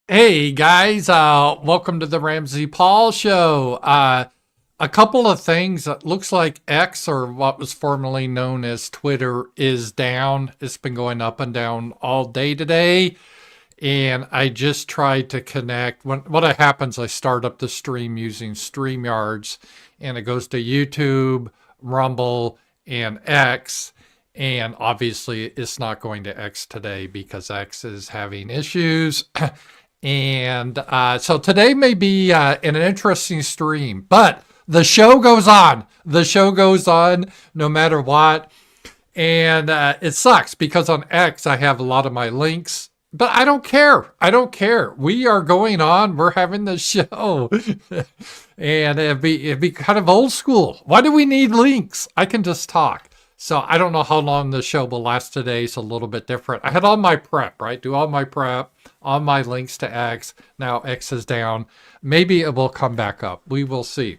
Hey guys, welcome to the RAMZPAUL show. A couple of things. It looks like X, or what was formerly known as Twitter, is down. It's been going up and down all day today. And I just tried to connect. What happens, I start up the stream using StreamYards, and it goes to YouTube, Rumble, and X. And obviously, it's not going to X today because X is having issues. And so today may be an interesting stream, but the show goes on. The show goes on no matter what. And it sucks because on X, I have a lot of my links, but I don't care. I don't care. We are going on. We're having the show. And it'd be kind of old school. Why do we need links? I can just talk. So I don't know how long the show will last today. It's a little bit different. I had all my prep, right? Do all my prep, all my links to X. Now X is down. Maybe it will come back up. We will see.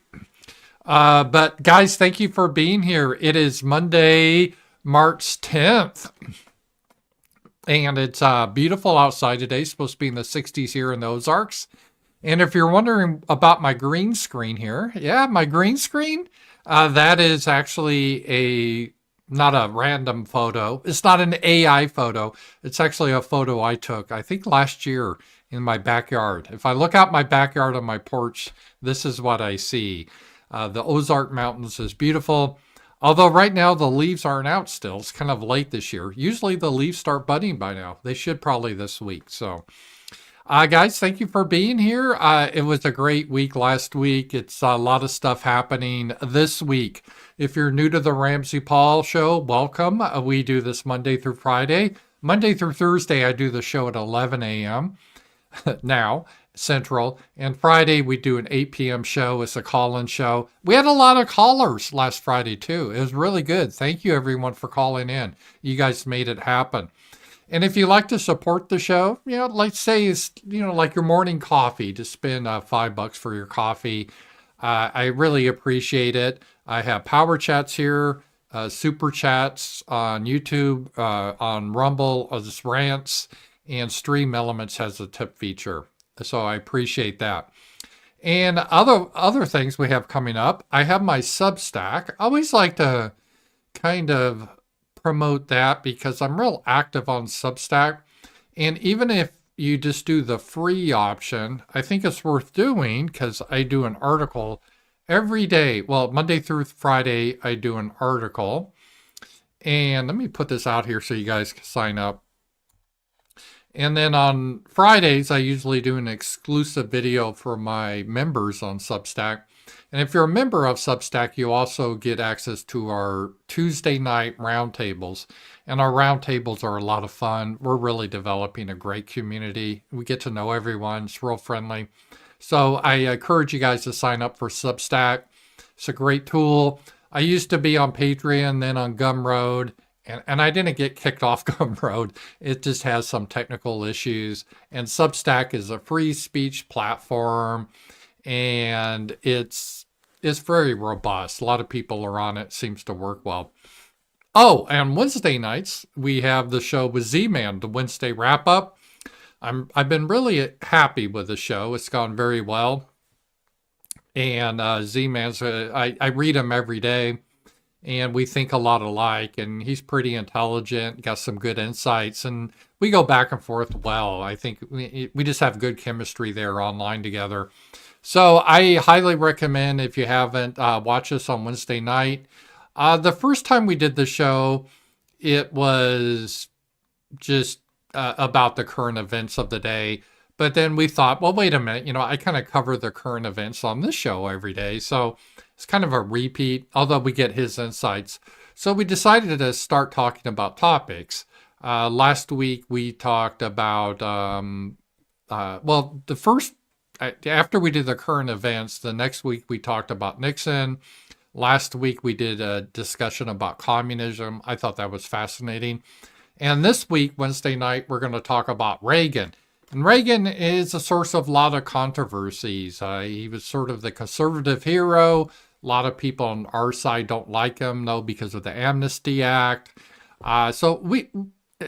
But guys, thank you for being here. It is Monday, March 10th. And it's beautiful outside today. It's supposed to be in the 60s here in the Ozarks. And if you're wondering about my green screen here, yeah, my green screen, that is actually not a random photo. It's not an AI photo. It's actually a photo I took, I think last year in my backyard. If I look out my backyard on my porch, this is what I see. The Ozark Mountains is beautiful. Although right now the leaves aren't out still. It's kind of late this year. Usually the leaves start budding by now. They should probably this week. So guys, thank you for being here. It was a great week last week. It's a lot of stuff happening this week. If you're new to the Ramsey Paul show, welcome. We do this Monday through Friday. Monday through Thursday, I do the show at 11 a.m. now, Central. And Friday, we do an 8 p.m. show. It's a call-in show. We had a lot of callers last Friday, too. It was really good. Thank you, everyone, for calling in. You guys made it happen. And if you like to support the show, let's say it's, like your morning coffee, to spend $5 for your coffee. I really appreciate it. I have Powerchats here, Super Chats on YouTube, on Rumble, as Rants, and Stream Elements has a tip feature. So I appreciate that. And other things we have coming up, I have my Substack. I always like to kind of promote that because I'm real active on Substack. And even if you just do the free option, I think it's worth doing because I do an article every day. Well, Monday through Friday, I do an article. And let me put this out here so you guys can sign up. And then on Fridays, I usually do an exclusive video for my members on Substack. And if you're a member of Substack, you also get access to our Tuesday night roundtables. And our roundtables are a lot of fun. We're really developing a great community. We get to know everyone. It's real friendly. So I encourage you guys to sign up for Substack. It's a great tool. I used to be on Patreon, then on Gumroad. And I didn't get kicked off Gumroad. It just has some technical issues. And Substack is a free speech platform. And it's very robust. A lot of people are on it. Seems to work well. Oh, and Wednesday nights, we have the show with Z-Man, the Wednesday wrap-up. I've been really happy with the show. It's gone very well. And Z-Man's, I read him every day. And we think a lot alike, and he's pretty intelligent, got some good insights, and we go back and forth well. I think we just have good chemistry there online together. So I highly recommend, if you haven't, watch us on Wednesday night. The first time we did the show, it was just about the current events of the day. But then we thought, well, wait a minute, I kind of cover the current events on this show every day. So it's kind of a repeat, although we get his insights. So we decided to start talking about topics. Last week we talked about, after we did the current events, the next week we talked about Nixon. Last week we did a discussion about communism. I thought that was fascinating. And this week, Wednesday night, we're going to talk about Reagan. And Reagan is a source of a lot of controversies. He was sort of the conservative hero. A lot of people on our side don't like him, though, because of the Amnesty Act. So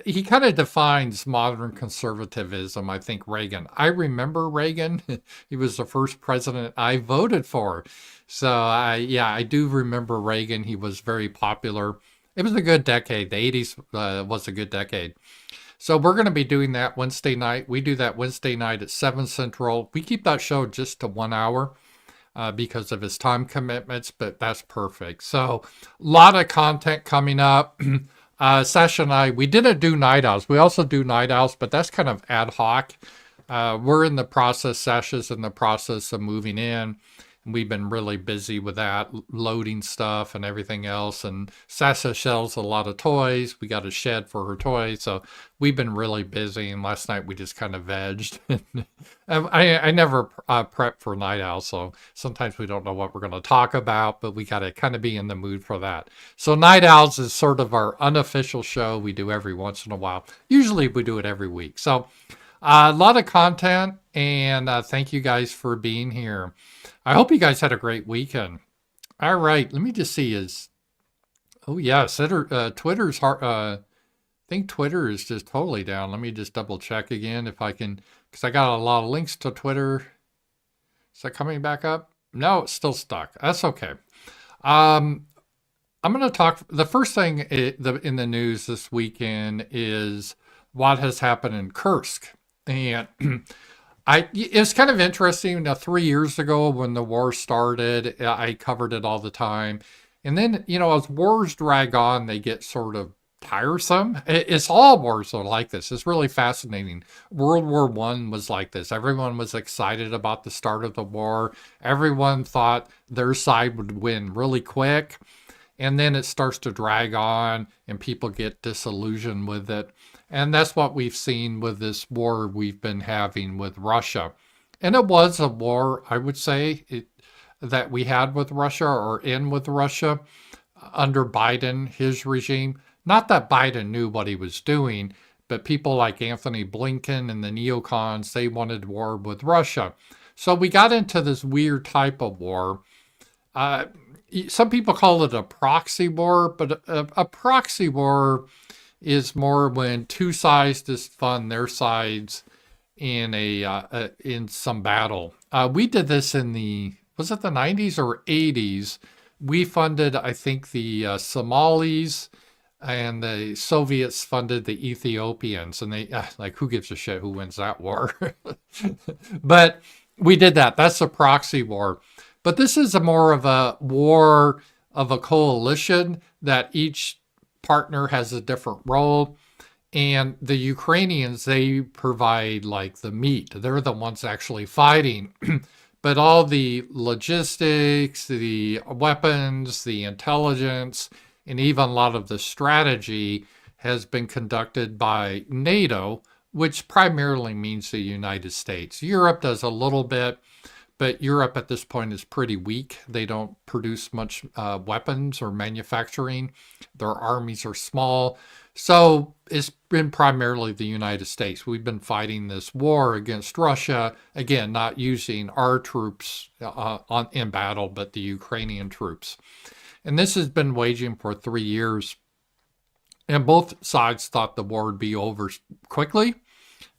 he kind of defines modern conservatism, I think, Reagan. I remember Reagan. He was the first president I voted for. So I do remember Reagan. He was very popular. It was a good decade. The 80s was a good decade. So we're going to be doing that Wednesday night. We do that Wednesday night at 7 Central. We keep that show just to 1 hour because of his time commitments, but that's perfect. So a lot of content coming up. Sasha and I, we didn't do night owls. We also do night owls, but that's kind of ad hoc. We're in the process, Sasha's in the process of moving in. We've been really busy with that, loading stuff and everything else. And Sasha sells a lot of toys. We got a shed for her toys. So we've been really busy. And last night we just kind of vegged. I never prep for night owl. So sometimes we don't know what we're going to talk about, but we got to kind of be in the mood for that. So night owls is sort of our unofficial show we do every once in a while. Usually we do it every week. So a lot of content. And thank you guys for being here. I hope you guys had a great weekend. All right, let me just see. Oh yeah, Twitter's hard. I think Twitter is just totally down. Let me just double check again if I can, because I got a lot of links to Twitter. Is that coming back up? No, it's still stuck. That's okay. I'm going to talk. The first thing in the news this weekend is what has happened in Kursk, and it's kind of interesting. Now, 3 years ago when the war started, I covered it all the time. And then, as wars drag on, they get sort of tiresome. It's all wars are like this. It's really fascinating. World War I was like this. Everyone was excited about the start of the war. Everyone thought their side would win really quick. And then it starts to drag on and people get disillusioned with it. And that's what we've seen with this war we've been having with Russia. And it was a war, I would say, that we had with Russia or in with Russia under Biden, his regime. Not that Biden knew what he was doing, but people like Anthony Blinken and the neocons, they wanted war with Russia. So we got into this weird type of war. Some people call it a proxy war, but a proxy war is more when two sides just fund their sides in in some battle. We did this in was it the 90s or 80s? We funded, I think, the Somalis, and the Soviets funded the Ethiopians, and they like, who gives a shit who wins that war? But we did that. That's a proxy war. But this is more of a war of a coalition that each partner has a different role. And the Ukrainians, they provide like the meat. They're the ones actually fighting. But all the logistics, the weapons, the intelligence, and even a lot of the strategy has been conducted by NATO, which primarily means the United States. Europe does a little bit, but Europe at this point is pretty weak. They don't produce much weapons or manufacturing. Their armies are small. So it's been primarily the United States. We've been fighting this war against Russia, again, not using our troops in battle, but the Ukrainian troops. And this has been waging for 3 years. And both sides thought the war would be over quickly.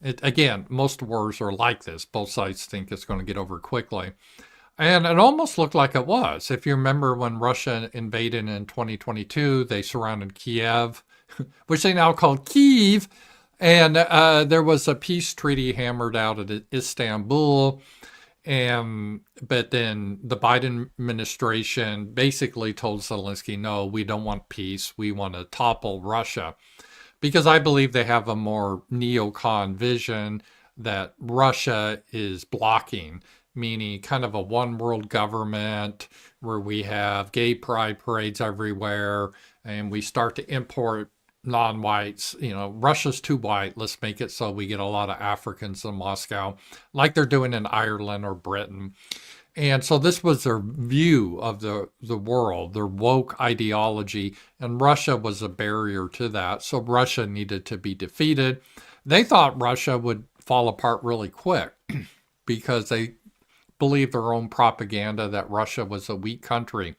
Again, most wars are like this. Both sides think it's going to get over quickly. And it almost looked like it was. If you remember when Russia invaded in 2022, they surrounded Kiev, which they now call Kyiv. And there was a peace treaty hammered out at Istanbul. But then the Biden administration basically told Zelensky, no, we don't want peace. We want to topple Russia. Because I believe they have a more neocon vision that Russia is blocking, meaning kind of a one world government where we have gay pride parades everywhere and we start to import non-whites. Russia's too white. Let's make it so we get a lot of Africans in Moscow, like they're doing in Ireland or Britain. And so this was their view of the world, their woke ideology, and Russia was a barrier to that. So Russia needed to be defeated. They thought Russia would fall apart really quick because they believed their own propaganda that Russia was a weak country.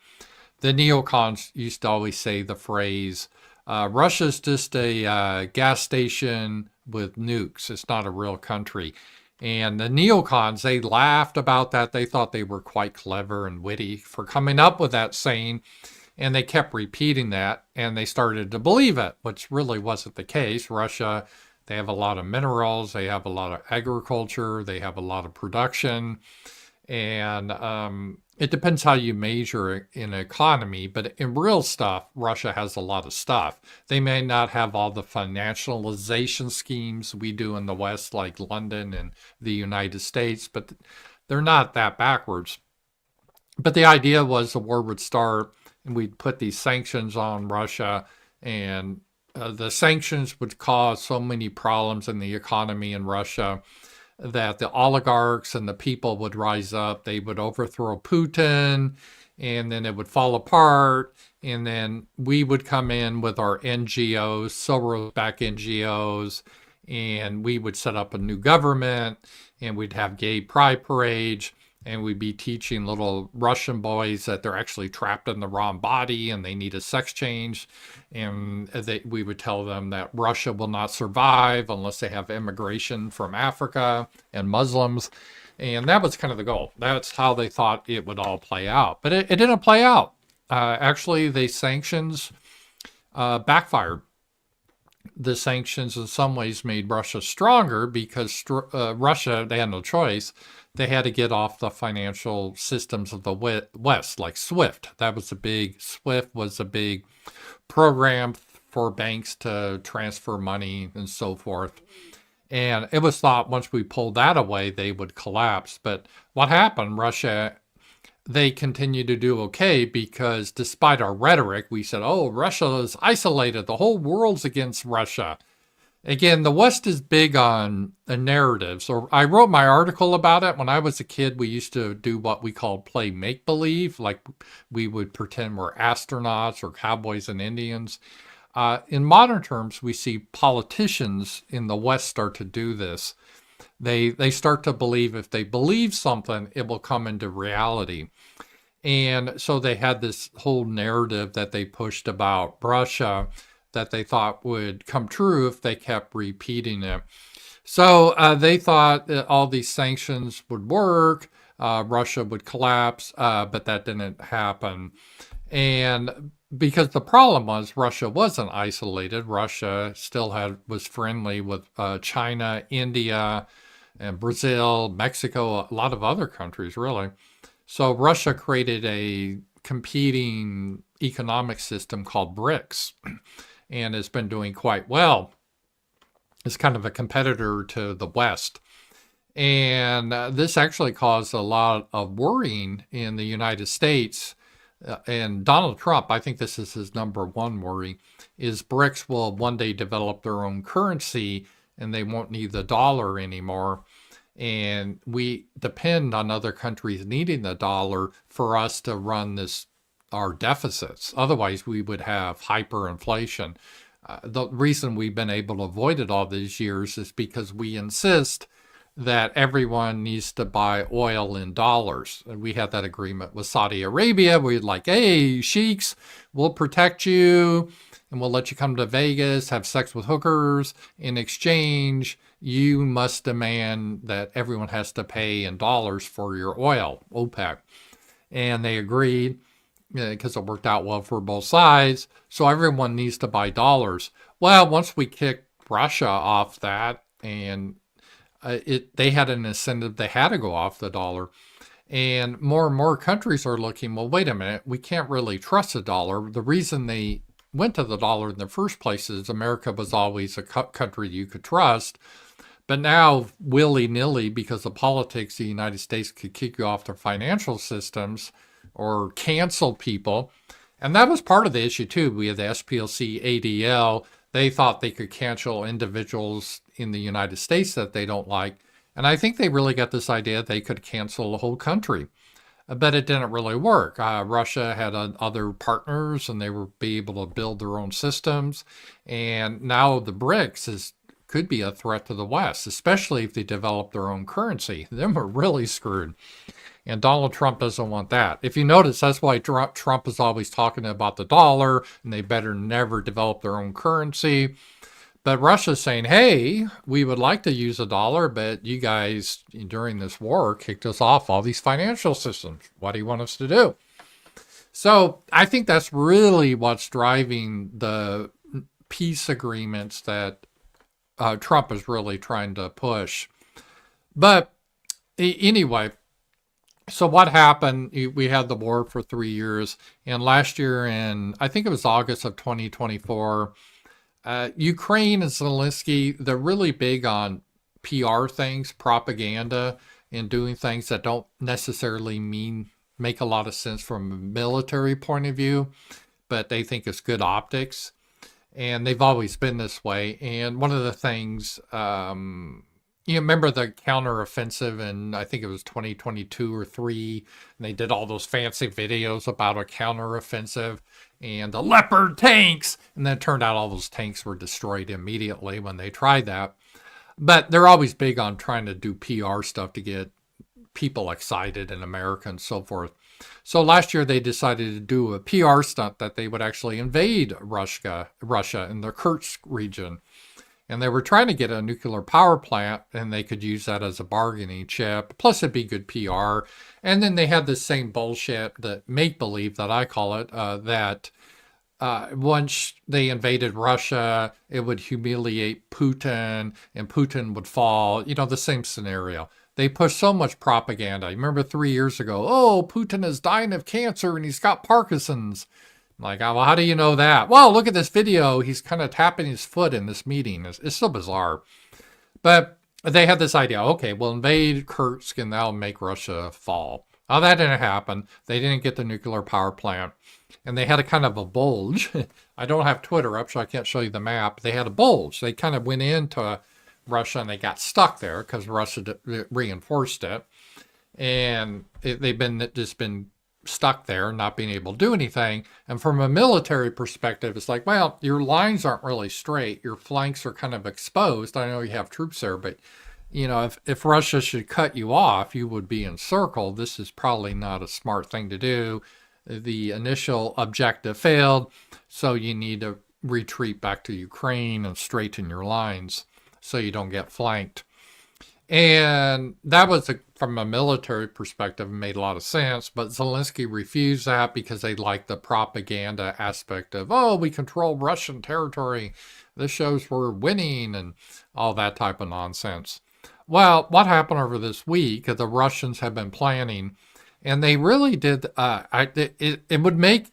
The neocons used to always say the phrase, Russia's just a gas station with nukes. It's not a real country. And the neocons, they laughed about that. They thought they were quite clever and witty for coming up with that saying. And they kept repeating that, and they started to believe it, which really wasn't the case. Russia, they have a lot of minerals, they have a lot of agriculture, they have a lot of production. And it depends how you measure in an economy, but in real stuff, Russia has a lot of stuff. They may not have all the financialization schemes we do in the West, like London and the United States, but they're not that backwards. But the idea was the war would start and we'd put these sanctions on Russia, and the sanctions would cause so many problems in the economy in Russia that the oligarchs and the people would rise up. They would overthrow Putin, and then it would fall apart. And then we would come in with our NGOs, Soros-backed NGOs, and we would set up a new government, and we'd have gay pride parades, and we'd be teaching little Russian boys that they're actually trapped in the wrong body and they need a sex change. And we would tell them that Russia will not survive unless they have immigration from Africa and Muslims. And that was kind of the goal. That's how they thought it would all play out. But it didn't play out. Actually, the sanctions backfired. The sanctions in some ways made Russia stronger because Russia, they had no choice. They had to get off the financial systems of the West, like SWIFT. SWIFT was a big program for banks to transfer money and so forth. And it was thought once we pulled that away, they would collapse. But what happened? Russia, they continued to do okay because despite our rhetoric, we said, oh, Russia is isolated. The whole world's against Russia. Again, the West is big on a narrative. So I wrote my article about it. When I was a kid, we used to do what we called play make-believe. Like we would pretend we're astronauts or cowboys and Indians. In modern terms, we see politicians in the West start to do this. They start to believe if they believe something, it will come into reality. And so they had this whole narrative that they pushed about Russia that they thought would come true if they kept repeating it. So they thought that all these sanctions would work, Russia would collapse, but that didn't happen. And because the problem was Russia wasn't isolated. Russia still was friendly with China, India, and Brazil, Mexico, a lot of other countries, really. So Russia created a competing economic system called BRICS. And has been doing quite well. It's kind of a competitor to the West. And this actually caused a lot of worrying in the United States. And Donald Trump, I think this is his number one worry, is BRICS will one day develop their own currency and they won't need the dollar anymore. And we depend on other countries needing the dollar for us to run our deficits. Otherwise, we would have hyperinflation. The reason we've been able to avoid it all these years is because we insist that everyone needs to buy oil in dollars. And we had that agreement with Saudi Arabia. We're like, hey, sheiks, we'll protect you and we'll let you come to Vegas, have sex with hookers. In exchange, you must demand that everyone has to pay in dollars for your oil, OPEC. And they agreed, because it worked out well for both sides. So everyone needs to buy dollars. Well, once we kicked Russia off that, and they had an incentive, they had to go off the dollar. And more countries are looking, well, wait a minute, we can't really trust the dollar. The reason they went to the dollar in the first place is America was always a country you could trust. But now, willy-nilly, because of politics, the United States could kick you off their financial systems or cancel people. And that was part of the issue too. We had the SPLC, ADL. They thought they could cancel individuals in the United States that they don't like. And I think they really got this idea they could cancel the whole country. But it didn't really work. Russia had other partners and they were be able to build their own systems. And now the BRICS is could be a threat to the West, especially if they develop their own currency. Then we're really screwed. And Donald Trump doesn't want that. If you notice, that's why Trump is always talking about the dollar, and they better never develop their own currency. But Russia's saying, hey, we would like to use a dollar, but you guys, during this war, kicked us off all these financial systems. What do you want us to do? So I think that's really what's driving the peace agreements that Trump is really trying to push. But anyway, so what happened? We had the war for 3 years. And last year I think it was August of 2024, Ukraine and Zelensky, they're really big on PR things, propaganda, and doing things that don't necessarily make a lot of sense from a military point of view, but they think it's good optics. And they've always been this way. And one of the things, you remember the counteroffensive in, I think it was 2022 or 3, and they did all those fancy videos about a counteroffensive and the Leopard tanks. And then it turned out all those tanks were destroyed immediately when they tried that. But they're always big on trying to do PR stuff to get people excited in America and so forth. So last year they decided to do a PR stunt that they would actually invade Russia in the Kursk region. And they were trying to get a nuclear power plant, and they could use that as a bargaining chip. Plus, it'd be good PR. And then they had this same bullshit, that make-believe that I call it, that once they invaded Russia, it would humiliate Putin, and Putin would fall. You know, the same scenario. They pushed so much propaganda. You remember 3 years ago, oh, Putin is dying of cancer, and he's got Parkinson's. Like, well, how do you know that? Well, look at this video. He's kind of tapping his foot in this meeting. It's so bizarre. But they had this idea. Okay, we'll invade Kursk and that'll make Russia fall. Oh, that didn't happen. They didn't get the nuclear power plant. And they had a kind of a bulge. I don't have Twitter up, so I can't show you the map. They had a bulge. They kind of went into Russia and they got stuck there because Russia reinforced it. And they've just been stuck there, not being able to do anything. And from a military perspective, it's like, well, your lines aren't really straight. Your flanks are kind of exposed. I know you have troops there, but you know, if Russia should cut you off, you would be encircled. This is probably not a smart thing to do. The initial objective failed, so you need to retreat back to Ukraine and straighten your lines so you don't get flanked. And that was, from a military perspective, made a lot of sense. But Zelensky refused that because they liked the propaganda aspect of, oh, we control Russian territory. This shows we're winning and all that type of nonsense. Well, what happened over this week, the Russians have been planning, and they really did, it would make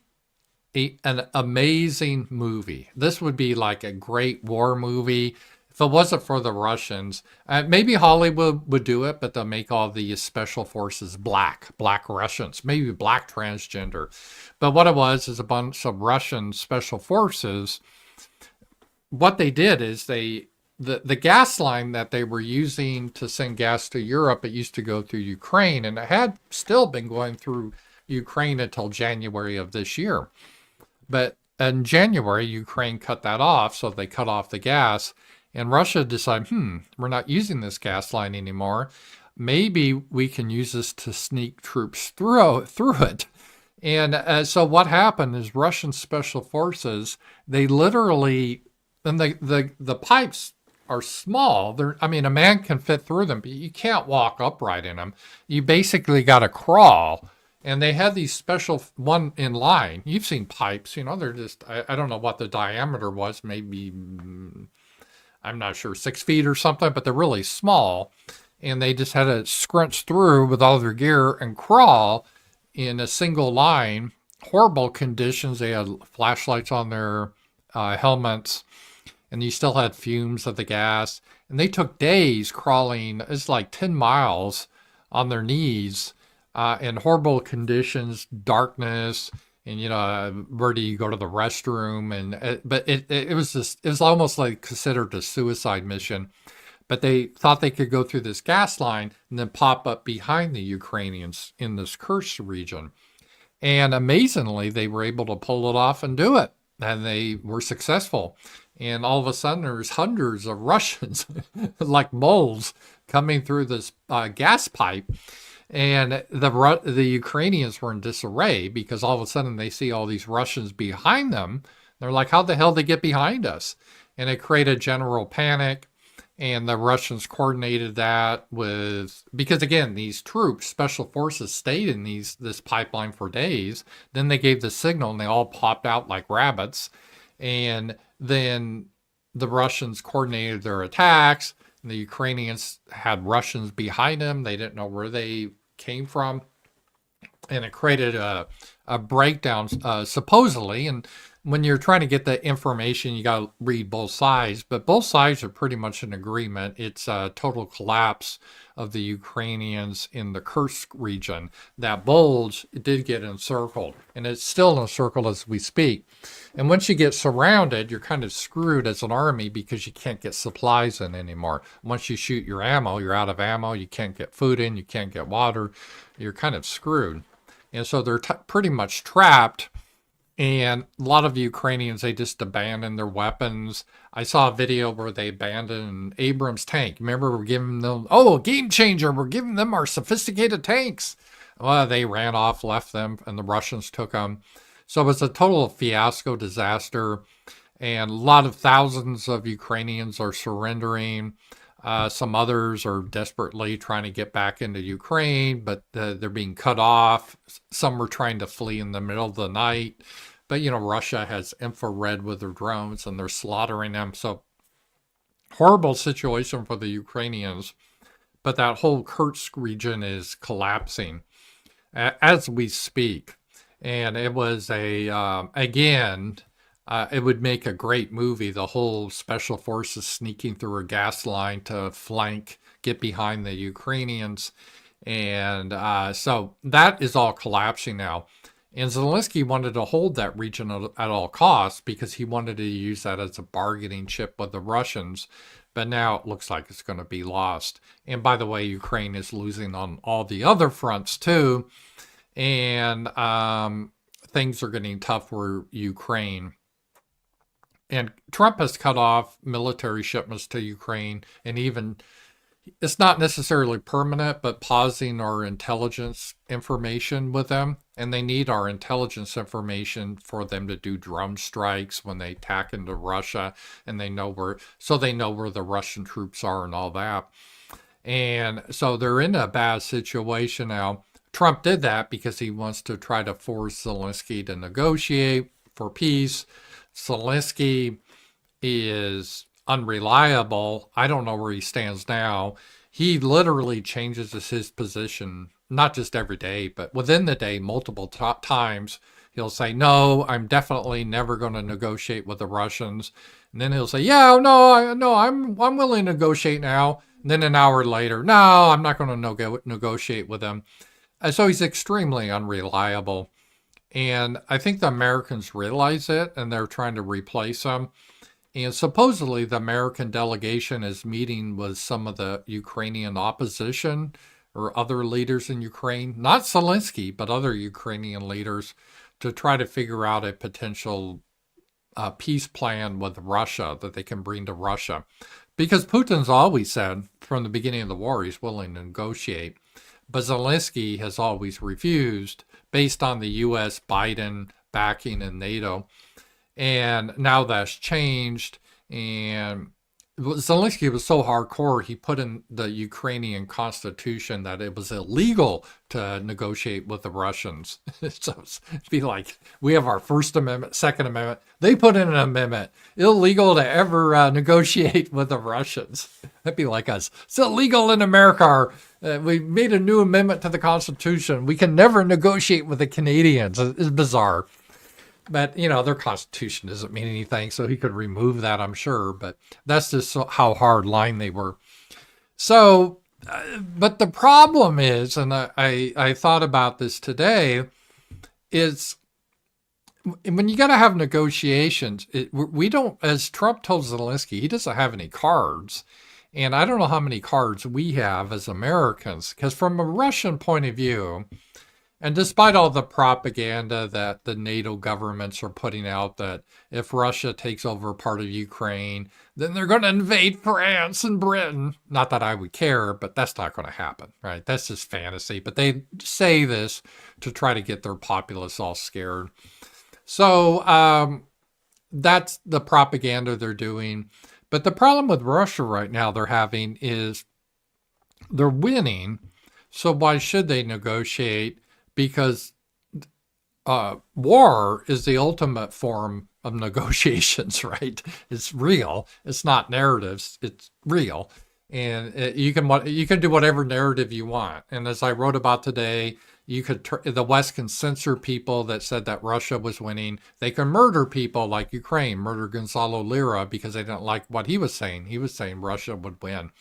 an amazing movie. This would be like a great war movie. If it wasn't for the Russians, maybe Hollywood would do it, but they'll make all the special forces black Russians, maybe black transgender. But what it was is a bunch of Russian special forces. What they did is the gas line that they were using to send gas to Europe, it used to go through Ukraine, and it had still been going through Ukraine until January of this year. But in January, Ukraine cut that off, so they cut off the gas. And Russia decided, we're not using this gas line anymore. Maybe we can use this to sneak troops through it. And so what happened is Russian special forces, they literally, and the pipes are small. A man can fit through them, but you can't walk upright in them. You basically got to crawl. And they had these special one in line. You've seen pipes, they're just, I don't know what the diameter was, maybe, I'm not sure, 6 feet or something, but they're really small. And they just had to scrunch through with all their gear and crawl in a single line. Horrible conditions. They had flashlights on their helmets, and you still had fumes of the gas. And they took days crawling. It's like 10 miles on their knees in horrible conditions, darkness. And, where do you go to the restroom? But it was almost like considered a suicide mission. But they thought they could go through this gas line and then pop up behind the Ukrainians in this Kursk region. And amazingly, they were able to pull it off and do it. And they were successful. And all of a sudden, there's hundreds of Russians, like moles, coming through this gas pipe. And the Ukrainians were in disarray because all of a sudden they see all these Russians behind them. They're like, how the hell did they get behind us? And it created general panic. And the Russians coordinated that with, because again, these troops, special forces, stayed in this pipeline for days. Then they gave the signal and they all popped out like rabbits. And then the Russians coordinated their attacks. And the Ukrainians had Russians behind them. They didn't know where they came from. And it created a breakdown, supposedly. And when you're trying to get the information, you got to read both sides, but both sides are pretty much in agreement. It's a total collapse of the Ukrainians in the Kursk region. That bulge, it did get encircled, and it's still encircled as we speak. And once you get surrounded, you're kind of screwed as an army because you can't get supplies in anymore. Once you shoot your ammo, you're out of ammo. You can't get food in. You can't get water. You're kind of screwed. And so they're pretty much trapped. And a lot of Ukrainians, they just abandoned their weapons. I saw a video where they abandoned an Abrams tank. Remember, we're giving them, game changer, we're giving them our sophisticated tanks. Well, they ran off, left them, and the Russians took them. So it was a total fiasco, disaster. And a lot of thousands of Ukrainians are surrendering. Some others are desperately trying to get back into Ukraine, but they're being cut off. Some are trying to flee in the middle of the night. But, Russia has infrared with their drones and they're slaughtering them. So horrible situation for the Ukrainians. But that whole Kursk region is collapsing as we speak. And it was it would make a great movie. The whole special forces sneaking through a gas line to get behind the Ukrainians. And so that is all collapsing now. And Zelensky wanted to hold that region at all costs because he wanted to use that as a bargaining chip with the Russians. But now it looks like it's going to be lost. And by the way, Ukraine is losing on all the other fronts too. And things are getting tough for Ukraine. And Trump has cut off military shipments to Ukraine, and even, it's not necessarily permanent, but pausing our intelligence information with them. And they need our intelligence information for them to do drone strikes when they attack into Russia, and they know where the Russian troops are and all that. And so they're in a bad situation now. Trump did that because he wants to try to force Zelensky to negotiate for peace. Zelensky is unreliable. I don't know where he stands now. He literally changes his position, not just every day, but within the day, multiple times. He'll say, no, I'm definitely never going to negotiate with the Russians. And then he'll say, yeah, no, I'm willing to negotiate now. And then an hour later, no, I'm not going to negotiate with them. And so he's extremely unreliable. And I think the Americans realize it, and they're trying to replace him. And supposedly the American delegation is meeting with some of the Ukrainian opposition or other leaders in Ukraine, not Zelensky, but other Ukrainian leaders, to try to figure out a potential peace plan with Russia that they can bring to Russia. Because Putin's always said from the beginning of the war he's willing to negotiate. But Zelensky has always refused based on the U.S. Biden backing in NATO. And now that's changed. And Zelensky was so hardcore, he put in the Ukrainian constitution that it was illegal to negotiate with the Russians. So it'd be like, we have our First Amendment, Second Amendment. They put in an amendment, illegal to ever negotiate with the Russians. That'd be like us. It's illegal in America. We made a new amendment to the Constitution. We can never negotiate with the Canadians. It's bizarre. But, their constitution doesn't mean anything, so he could remove that, I'm sure. But that's just how hard line they were. So, but the problem is, and I thought about this today, is when you got to have negotiations, we don't, as Trump told Zelensky, he doesn't have any cards. And I don't know how many cards we have as Americans, because from a Russian point of view, And despite all the propaganda that the NATO governments are putting out that if Russia takes over part of Ukraine, then they're going to invade France and Britain. Not that I would care, but that's not going to happen, right? That's just fantasy. But they say this to try to get their populace all scared. So that's the propaganda they're doing. But the problem with Russia right now they're having is they're winning. So why should they negotiate? Because war is the ultimate form of negotiations, right? It's real. It's not narratives. It's real, and you can do whatever narrative you want. And as I wrote about today, the West can censor people that said that Russia was winning. They can murder people like Ukraine, murder Gonzalo Lira because they didn't like what he was saying. He was saying Russia would win.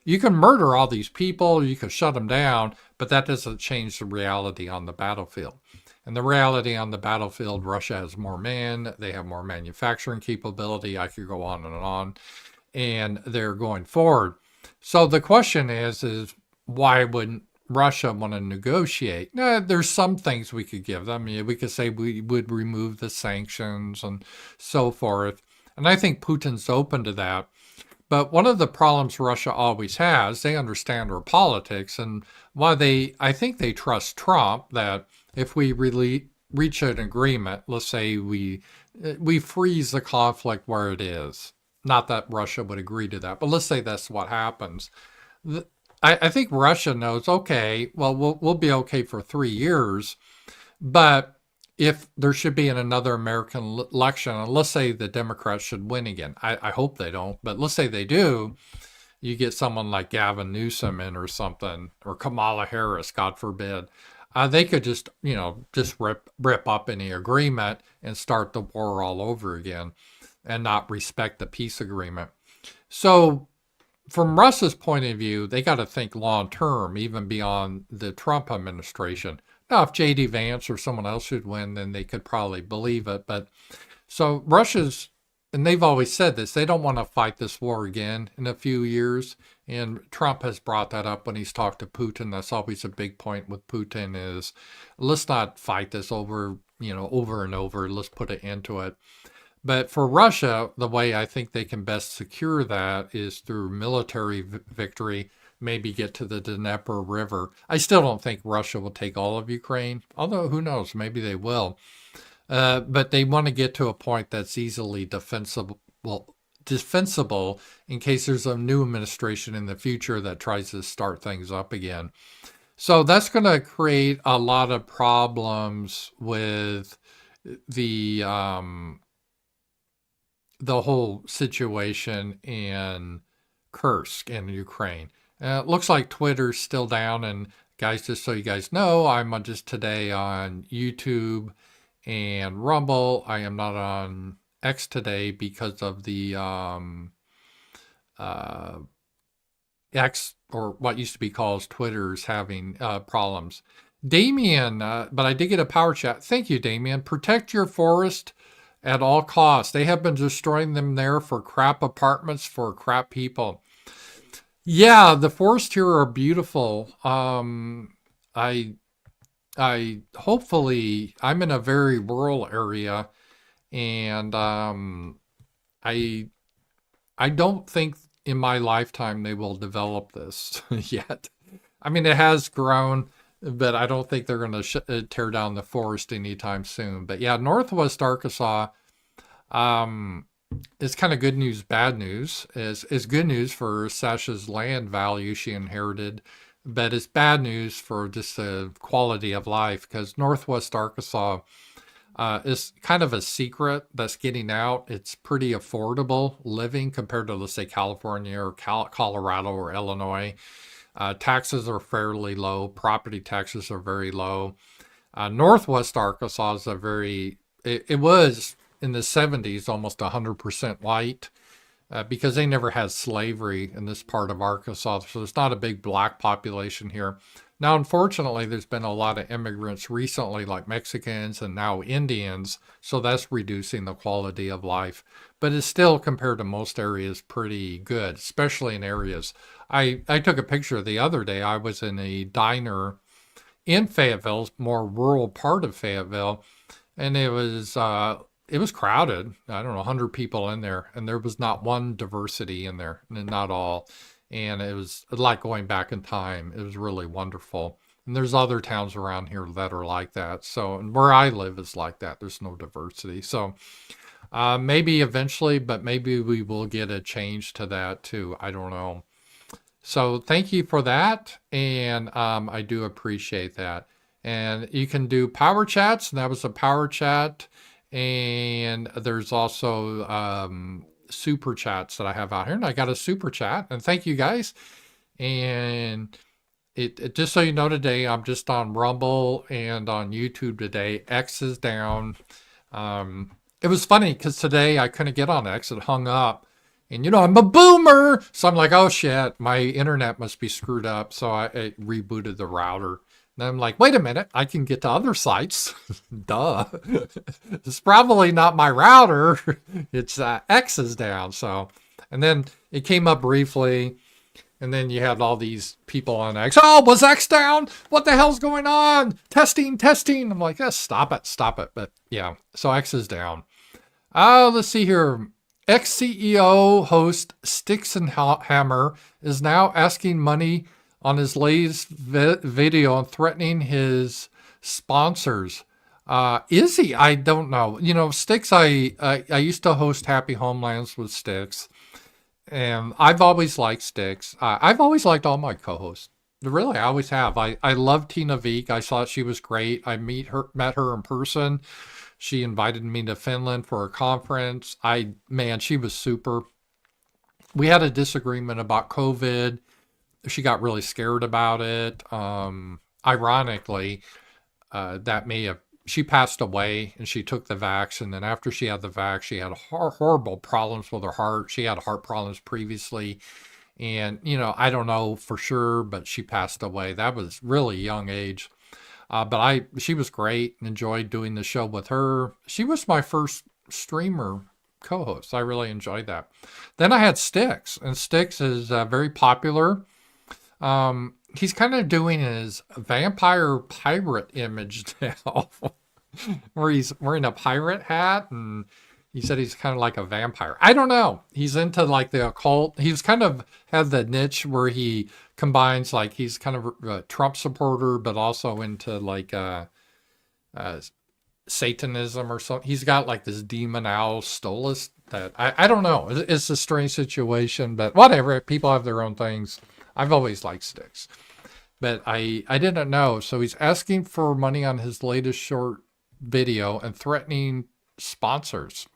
You can murder all these people, you can shut them down, but that doesn't change the reality on the battlefield. And the reality on the battlefield, Russia has more men, they have more manufacturing capability. I could go on, and they're going forward. So the question is why wouldn't Russia want to negotiate? There's some things we could give them. We could say we would remove the sanctions and so forth. And I think Putin's open to that. But one of the problems Russia always has, they understand our politics, and why I think they trust Trump, that if we really reach an agreement, let's say we freeze the conflict where it is. Not that Russia would agree to that, but let's say that's what happens. I think Russia knows, okay, well, we'll be okay for 3 years, but if there should be another American election, and let's say the Democrats should win again, I hope they don't, but let's say they do, you get someone like Gavin Newsom in or something, or Kamala Harris, God forbid, they could just rip up any agreement and start the war all over again and not respect the peace agreement. So from Russia's point of view, they got to think long term, even beyond the Trump administration. Now, if J.D. Vance or someone else should win, then they could probably believe it. But so Russia's, and they've always said this, they don't want to fight this war again in a few years. And Trump has brought that up when he's talked to Putin. That's always a big point with Putin is, let's not fight this over and over. Let's put an end to it. But for Russia, the way I think they can best secure that is through military victory, maybe get to the Dnieper River. I still don't think Russia will take all of Ukraine, although who knows, maybe they will. But they want to get to a point that's easily defensible in case there's a new administration in the future that tries to start things up again. So that's going to create a lot of problems with the whole situation in Kursk in Ukraine. It looks like Twitter's still down, and guys, just so you guys know, I'm just today on YouTube and Rumble. I am not on X today because of the X, or what used to be called Twitter's having problems. Damien, but I did get a power chat. Thank you, Damien. Protect your forest at all costs. They have been destroying them there for crap apartments for crap people. Yeah, the forests here are beautiful. I hopefully I'm in a very rural area, and I don't think in my lifetime they will develop this yet. I mean, it has grown, but I don't think they're going to tear down the forest anytime soon. But yeah, Northwest Arkansas, it's kind of good news, bad news. It's good news for Sasha's land value she inherited, but it's bad news for just the quality of life, because Northwest Arkansas is kind of a secret that's getting out. It's pretty affordable living compared to, let's say, California or Colorado or Illinois. Taxes are fairly low. Property taxes are very low. Northwest Arkansas is it was in the 70s almost 100% white, because they never had slavery in this part of Arkansas. So there's not a big black population here. Now, unfortunately, there's been a lot of immigrants recently, like Mexicans and now Indians. So that's reducing the quality of life. But it's still, compared to most areas, pretty good, especially in areas. I took a picture the other day. I was in a diner in Fayetteville, more rural part of Fayetteville, and it was crowded. I don't know, 100 people in there, and there was not one diversity in there, not all. And it was like going back in time. It was really wonderful. And there's other towns around here that are like that. So, and where I live is like that. There's no diversity. So, maybe eventually, but maybe we will get a change to that too. I don't know. So, thank you for that. And I do appreciate that. And you can do power chats. And that was a power chat. And there's also super chats that I have out here. And I got a super chat. And thank you guys. And it just so you know, today I'm just on Rumble and on YouTube today. X is down. It was funny because today I couldn't get on X. It hung up. And I'm a boomer. So I'm like, oh shit, my internet must be screwed up. So I rebooted the router. And I'm like, wait a minute, I can get to other sites. Duh. It's probably not my router. It's X is down. So, and then it came up briefly. And then you had all these people on X. Oh, was X down? What the hell's going on? Testing. I'm like, stop it. But yeah, so X is down. Let's see here. Ex-CEO host Sticks and Hammer is now asking money on his latest video and threatening his sponsors. Is he? I don't know. Sticks, I used to host Happy Homelands with Sticks. And I've always liked Sticks. I've always liked all my co-hosts. Really, I always have. I love Tina Veek. I thought she was great. I met her in person. She invited me to Finland for a conference. She was super. We had a disagreement about COVID. She got really scared about it. Ironically, she passed away and she took the vax. And then after she had the vax, she had horrible problems with her heart. She had heart problems previously. And, I don't know for sure, but she passed away. That was really young age. But she was great and enjoyed doing the show with her. She was my first streamer co-host. I really enjoyed that. Then I had Sticks, and Sticks is very popular. He's kind of doing his vampire pirate image now, where he's wearing a pirate hat, and he said he's kind of like a vampire. I don't know. He's into like the occult. He's kind of had the niche where he combines like he's kind of a Trump supporter, but also into like Satanism or something. He's got like this demon owl stolus that I don't know. It's a strange situation, but whatever. People have their own things. I've always liked Sticks. But I didn't know. So he's asking for money on his latest short video and threatening sponsors.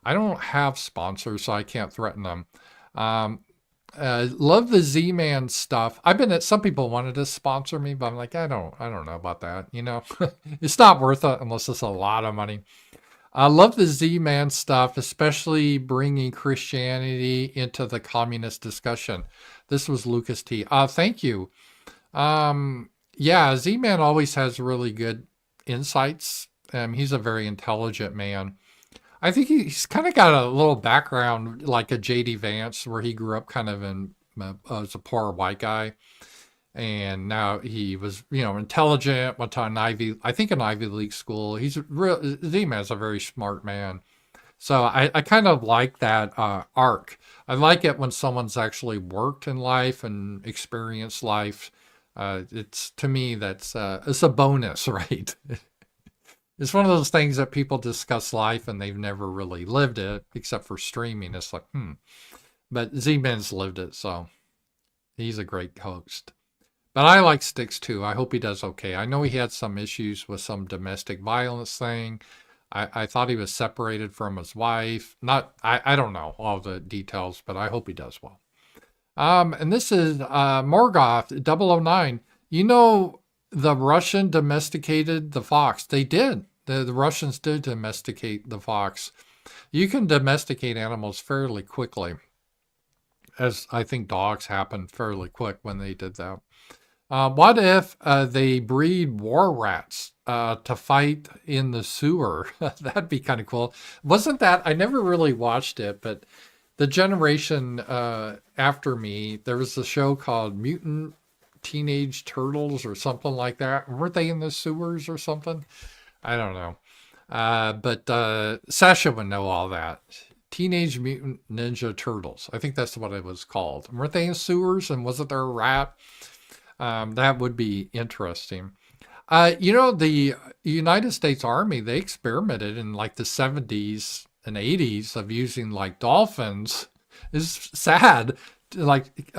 I don't have sponsors, so I can't threaten them. Love the Z-Man stuff. Some people wanted to sponsor me, but I'm like, I don't know about that. It's not worth it unless it's a lot of money. I love the Z-Man stuff, especially bringing Christianity into the communist discussion. This was Lucas T. Thank you. Yeah, Z-Man always has really good insights. He's a very intelligent man. I think he's kind of got a little background like a J.D. Vance, where he grew up kind of as a poor white guy. And now he was, intelligent, went to an Ivy League school. Z-Man's a very smart man. So I kind of like that arc. I like it when someone's actually worked in life and experienced life. To me, it's a bonus, right? It's one of those things that people discuss life and they've never really lived it, except for streaming. It's like, But Z-Man's lived it, so he's a great host. But I like Sticks too. I hope he does okay. I know he had some issues with some domestic violence thing. I thought he was separated from his wife. I don't know all the details, but I hope he does well. And this is Morgoth 009. The Russian domesticated the fox. They did. The Russians did domesticate the fox. You can domesticate animals fairly quickly, as I think dogs happened fairly quick when they did that. What if they breed war rats to fight in the sewer? That'd be kind of cool. Wasn't that? I never really watched it, but the generation after me, there was a show called Mutant teenage turtles or something like that. Weren't they in the sewers or something? I don't know. But Sasha would know all that. Teenage Mutant Ninja Turtles. I think that's what it was called. Weren't they in sewers, and wasn't there a rat? That would be interesting. The United States Army, they experimented in like the 70s and 80s of using like dolphins. It's sad to like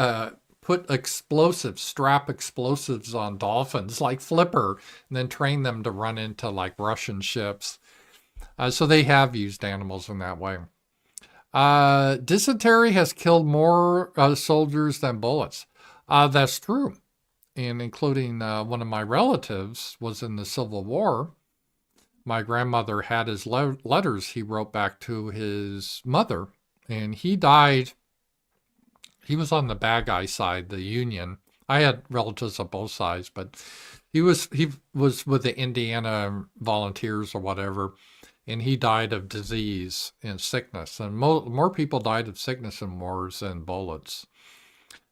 put strap explosives on dolphins like Flipper, and then train them to run into like Russian ships. So they have used animals in that way. Dysentery has killed more soldiers than bullets. That's true. And including one of my relatives was in the Civil War. My grandmother had his letters he wrote back to his mother, and he died. He was on the bad guy side, the Union. I had relatives on both sides, but he was with the Indiana Volunteers or whatever, and he died of disease and sickness. And more people died of sickness in wars than bullets.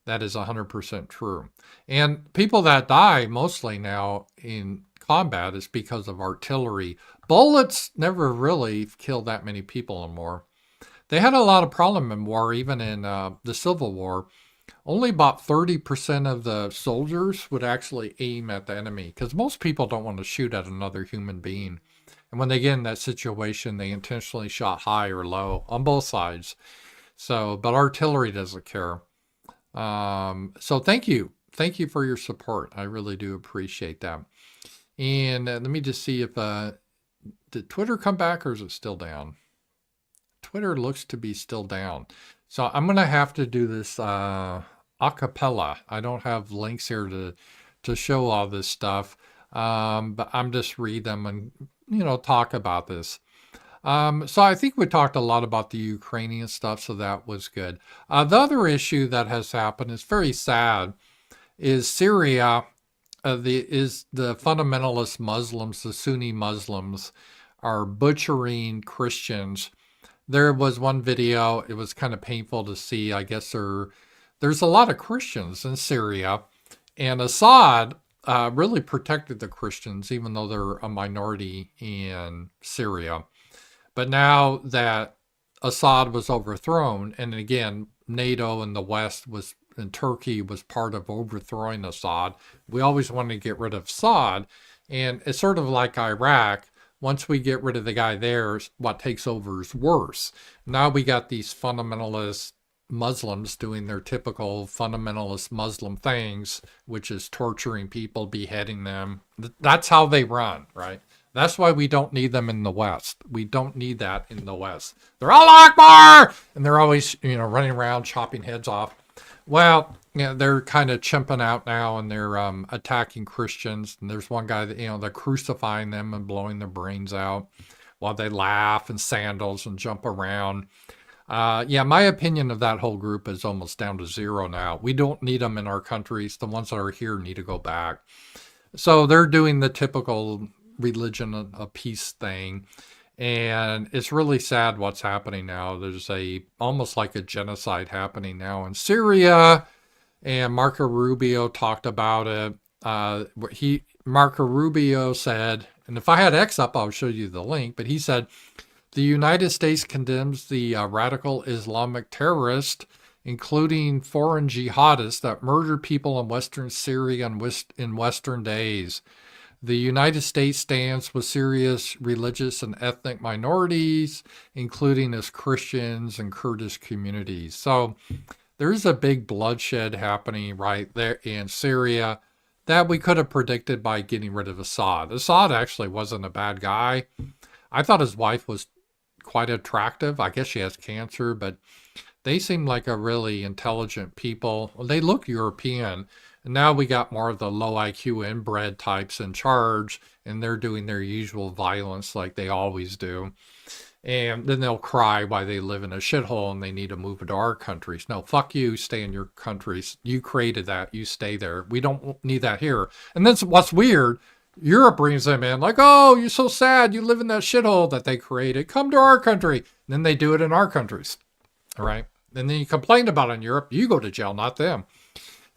That is 100% true. And people that die mostly now in combat is because of artillery. Bullets never really killed that many people in war. They had a lot of problem in war, even in the Civil War. Only about 30% of the soldiers would actually aim at the enemy, because most people don't want to shoot at another human being. And when they get in that situation, they intentionally shot high or low on both sides. But artillery doesn't care. So thank you. Thank you for your support. I really do appreciate that. And let me just see if, did Twitter come back, or is it still down? Twitter looks to be still down. So I'm going to have to do this a cappella. I don't have links here to show all this stuff. But I'm just read them and, talk about this. So I think we talked a lot about the Ukrainian stuff, so that was good. The other issue that has happened is very sad, is Syria, the fundamentalist Muslims, the Sunni Muslims, are butchering Christians. There was one video, it was kind of painful to see. I guess there's a lot of Christians in Syria, and Assad really protected the Christians, even though they're a minority in Syria. But now that Assad was overthrown, and again, NATO and the West and Turkey was part of overthrowing Assad, we always wanted to get rid of Assad. And it's sort of like Iraq. Once we get rid of the guy there, what takes over is worse. Now we got these fundamentalist Muslims doing their typical fundamentalist Muslim things, which is torturing people, beheading them. That's how they run, right? That's why we don't need them in the West. We don't need that in the West. They're all Akbar! And they're always, running around chopping heads off. Well, they're kind of chimping out now, and they're attacking Christians. And there's one guy that, they're crucifying them and blowing their brains out while they laugh in sandals and jump around. My opinion of that whole group is almost down to zero now. We don't need them in our countries. The ones that are here need to go back. So they're doing the typical religion of peace thing. And it's really sad what's happening now. There's almost like a genocide happening now in Syria. And Marco Rubio talked about it. Marco Rubio said, and if I had X up, I'll show you the link, but he said, the United States condemns the radical Islamic terrorists, including foreign jihadists that murdered people in Western Syria in Western days. The United States stands with Syria's religious and ethnic minorities, including its Christians and Kurdish communities. So there's a big bloodshed happening right there in Syria that we could have predicted by getting rid of Assad. Assad actually wasn't a bad guy. I thought his wife was quite attractive. I guess she has cancer, but they seem like a really intelligent people. They look European. And now we got more of the low IQ inbred types in charge, and they're doing their usual violence like they always do. And then they'll cry why they live in a shithole and they need to move to our countries. No, fuck you, stay in your countries. You created that, you stay there. We don't need that here. And then what's weird, Europe brings them in like, oh, you're so sad, you live in that shithole that they created. Come to our country. And then they do it in our countries. All right. And then you complain about it in Europe, you go to jail, not them.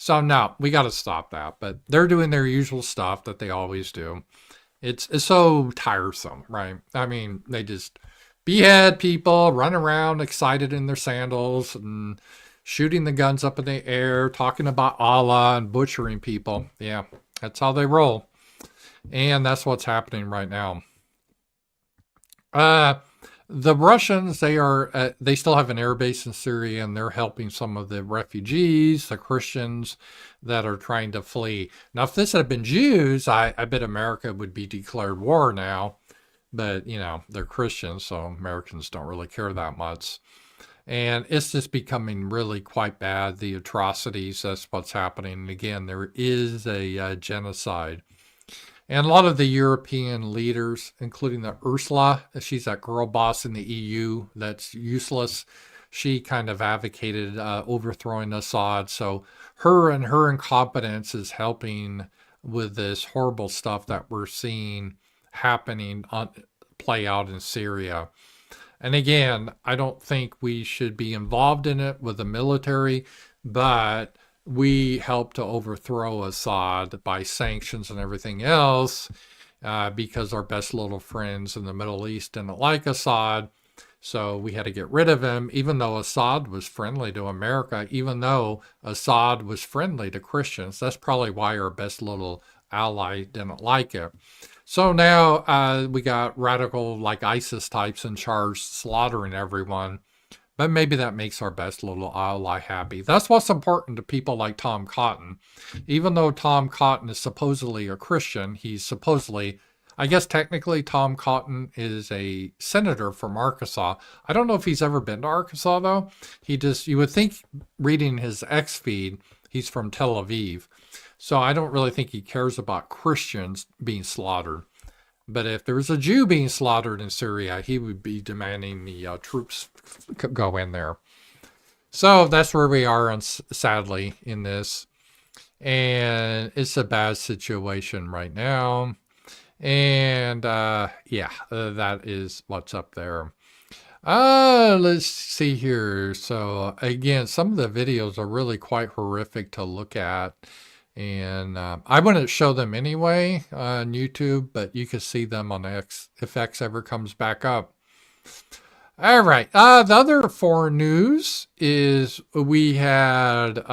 So no, we got to stop that. But they're doing their usual stuff that they always do. It's so tiresome, right? I mean, they just behead people, run around excited in their sandals, and shooting the guns up in the air, talking about Allah and butchering people. Yeah, that's how they roll. And that's what's happening right now. Uh, the Russians, they still have an air base in Syria, and they're helping some of the refugees, the Christians that are trying to flee. Now, if this had been Jews, I bet America would be declared war now. But, they're Christians, so Americans don't really care that much. And it's just becoming really quite bad. The atrocities, that's what's happening. And again, there is a genocide. And a lot of the European leaders, including the Ursula, she's that girl boss in the EU that's useless. She kind of advocated overthrowing Assad. So her incompetence is helping with this horrible stuff that we're seeing happening play out in Syria. And again, I don't think we should be involved in it with the military, but we helped to overthrow Assad by sanctions and everything else because our best little friends in the Middle East didn't like Assad. So we had to get rid of him, even though Assad was friendly to America, even though Assad was friendly to Christians. That's probably why our best little ally didn't like it. So now we got radical like ISIS types in charge slaughtering everyone. But maybe that makes our best little ally happy. That's what's important to people like Tom Cotton. Even though Tom Cotton is supposedly a Christian, he's supposedly, I guess technically Tom Cotton is a senator from Arkansas. I don't know if he's ever been to Arkansas though. You would think reading his X feed, he's from Tel Aviv. So I don't really think he cares about Christians being slaughtered. But if there was a Jew being slaughtered in Syria, he would be demanding the troops go in there. So that's where we are, sadly, in this. And it's a bad situation right now. And that is what's up there. Let's see here. So again, some of the videos are really quite horrific to look at. And I wouldn't show them anyway on YouTube, but you can see them on X if X ever comes back up. All right. The other foreign news is we had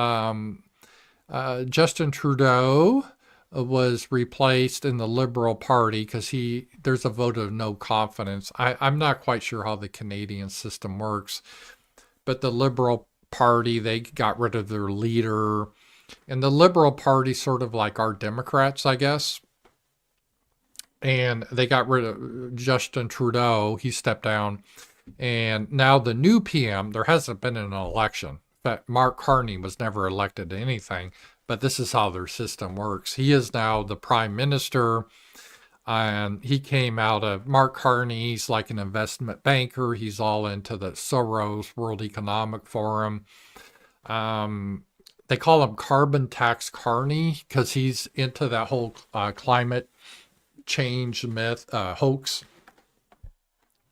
Justin Trudeau was replaced in the Liberal Party because there's a vote of no confidence. I'm not quite sure how the Canadian system works, but the Liberal Party, they got rid of their leader. And the Liberal Party, sort of like our Democrats, I guess. And they got rid of Justin Trudeau. He stepped down. And now the new PM, there hasn't been an election. In fact, Mark Carney was never elected to anything. But this is how their system works. He is now the prime minister. And he came out of Mark Carney. He's like an investment banker. He's all into the Soros World Economic Forum. They call him Carbon Tax Carney because he's into that whole climate change myth, hoax.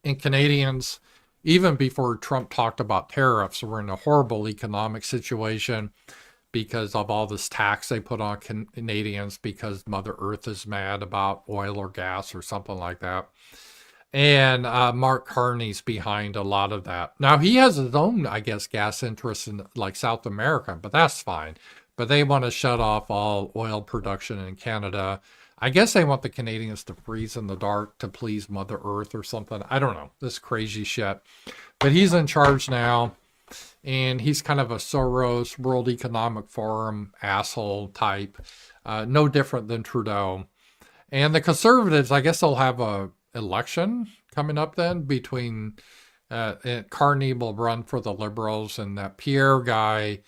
And Canadians, even before Trump talked about tariffs, were in a horrible economic situation because of all this tax they put on Canadians because Mother Earth is mad about oil or gas or something like that. And Mark Carney's behind a lot of that. Now, he has his own, I guess, gas interests in like South America, but that's fine. But they want to shut off all oil production in Canada. I guess they want the Canadians to freeze in the dark to please Mother Earth or something. I don't know. This crazy shit. But he's in charge now. And he's kind of a Soros World Economic Forum asshole type. No different than Trudeau. And the Conservatives, I guess they'll have a election coming up then between Carney will run for the Liberals and that Pierre guy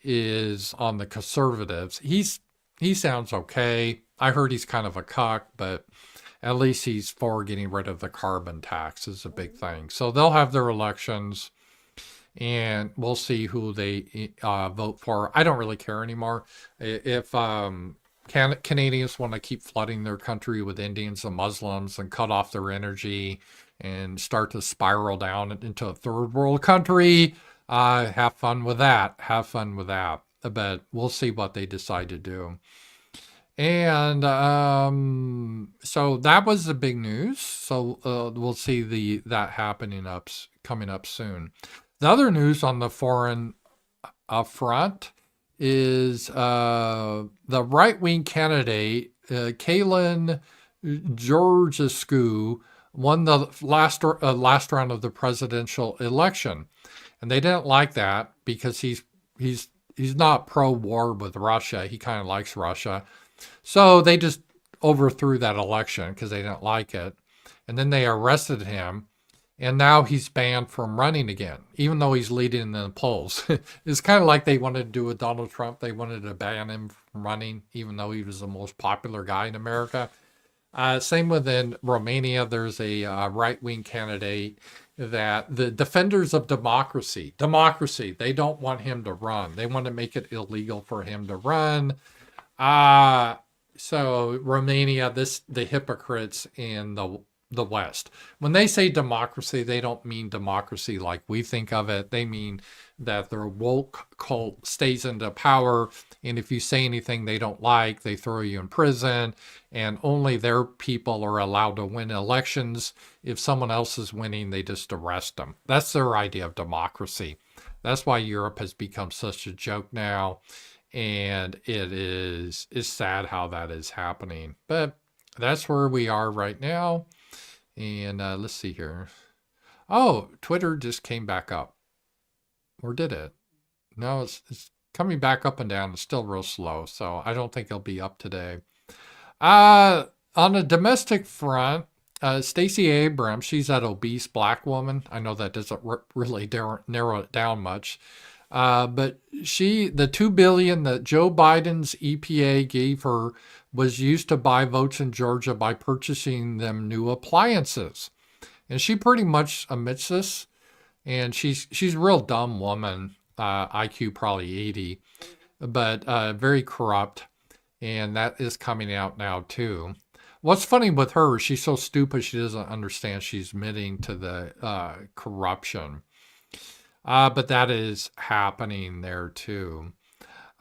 is on the Conservatives. He sounds okay. I heard he's kind of a cuck, but at least he's for getting rid of the carbon tax is a big thing. So they'll have their elections and we'll see who they vote for. I don't really care anymore. If Canadians want to keep flooding their country with Indians and Muslims and cut off their energy and start to spiral down into a third world country. Have fun with that. Have fun with that. but we'll see what they decide to do. And so that was the big news. So we'll see that coming up soon. The other news on the foreign front is the right-wing candidate, Kaylin Georgescu, won the last round of the presidential election, and they didn't like that because he's not pro-war with Russia. He kind of likes Russia, so they just overthrew that election because they didn't like it, and then they arrested him. And now he's banned from running again, even though he's leading in the polls. It's kind of like they wanted to do with Donald Trump. They wanted to ban him from running, even though he was the most popular guy in America. Same within Romania. There's a right-wing candidate that the defenders of democracy, they don't want him to run. They want to make it illegal for him to run. So Romania, the hypocrites in the West. When they say democracy, they don't mean democracy like we think of it. They mean that their woke cult stays into power, and if you say anything they don't like, they throw you in prison, and only their people are allowed to win elections. If someone else is winning, they just arrest them. That's their idea of democracy. That's why Europe has become such a joke now, and it's sad how that is happening. But that's where we are right now. And let's see here. Oh, Twitter just came back up. Or did it? No, it's coming back up and down. It's still real slow, so I don't think it'll be up today. On a domestic front, Stacey Abrams, she's that obese black woman. I know that doesn't really narrow it down much. But the $2 billion that Joe Biden's EPA gave her was used to buy votes in Georgia by purchasing them new appliances. And she pretty much admits this. And she's a real dumb woman, IQ probably 80, but very corrupt. And that is coming out now too. What's funny with her, she's so stupid she doesn't understand she's admitting to the corruption. But that is happening there too.